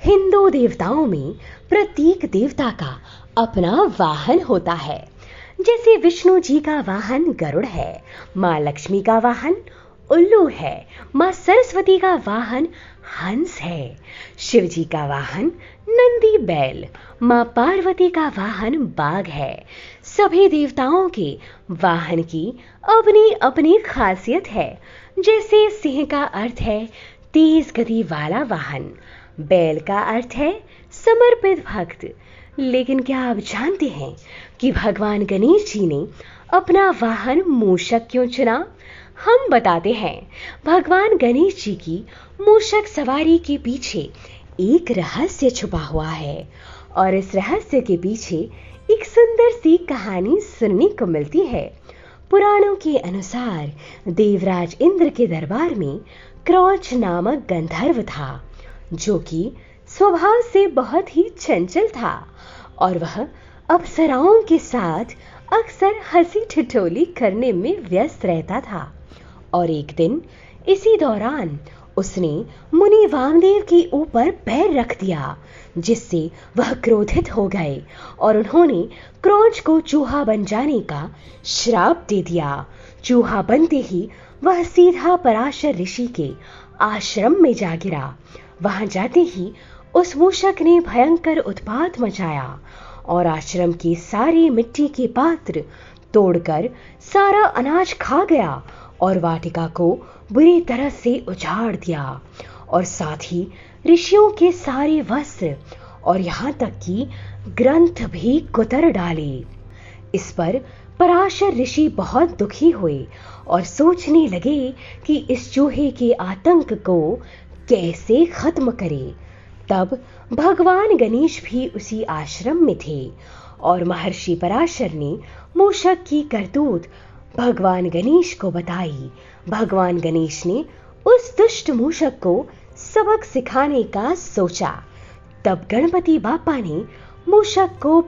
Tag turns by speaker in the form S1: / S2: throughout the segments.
S1: हिंदू देवताओं में प्रत्येक देवता का अपना वाहन होता है। जैसे विष्णु जी का वाहन गरुड़ है, माँ लक्ष्मी का वाहन उल्लू है, माँ सरस्वती का वाहन हंस है, शिव जी का वाहन नंदी बैल, माँ पार्वती का वाहन बाघ है। सभी देवताओं के वाहन की अपनी अपनी खासियत है। जैसे सिंह का अर्थ है तेज गति वाला वाहन, बैल का अर्थ है समर्पित भक्त। लेकिन क्या आप जानते हैं कि भगवान गणेश जी ने अपना वाहन मूषक क्यों चुना? हम बताते हैं। भगवान गणेश जी की मूषक सवारी के पीछे एक रहस्य छुपा हुआ है, और इस रहस्य के पीछे एक सुंदर सी कहानी सुनने को मिलती है। पुराणों के अनुसार देवराज इंद्र के दरबार में क्रौच नामक गंधर्व था, जो कि स्वभाव से बहुत ही चंचल था, और वह अप्सराओं के साथ अक्सर हंसी ठिठोली करने में व्यस्त रहता था। और एक दिन इसी दौरान उसने मुनि वामदेव के ऊपर पैर रख दिया, जिससे वह क्रोधित हो गए और उन्होंने क्रौच को चूहा बन जाने का श्राप दे दिया। चूहा बनते ही वह सीधा पराशर ऋषि के आश्रम में जा गिरा। वहां जाते ही उस मूषक ने भयंकर उत्पात मचाया और आश्रम के सारे मिट्टी के पात्र तोड़कर सारा अनाज खा गया और वाटिका को बुरी तरह से उजाड़ दिया, और साथ ही ऋषियों के सारे वस्त्र और यहाँ तक कि ग्रंथ भी कुतर डाले। इस पर पराशर ऋषि बहुत दुखी हुए और सोचने लगे कि इस चूहे के आतंक को कैसे खत्म करें। तब भगवान गणेश भी उसी आश्रम में थे, और महर्षि पराशर ने मूषक की करतूत भगवान गणेश को बताई। भगवान गणेश ने उस दुष्ट मूषक को सबक सिखाने का सोचा। तब गणपति बापा ने मूषक को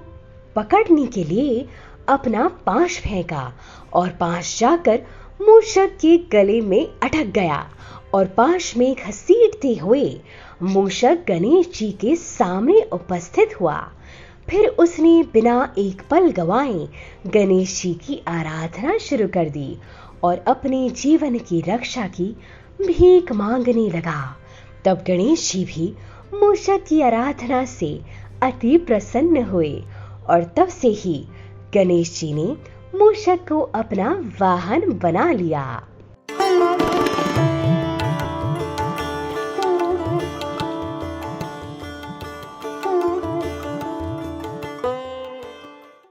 S1: पकड़ने के लिए अपना पाश फेंका, और पाश जाकर मूषक के गले में अटक गया, और पाश में घसीटते हुए मूषक गणेश जी के सामने उपस्थित हुआ। फिर उसने बिना एक पल गवाए गणेश जी की आराधना शुरू कर दी और अपने जीवन की रक्षा की भीख मांगने लगा। तब गणेश जी भी मूषक की आराधना से अति प्रसन्न हुए, और तब से ही गणेश जी ने मूषक को अपना वाहन बना लिया।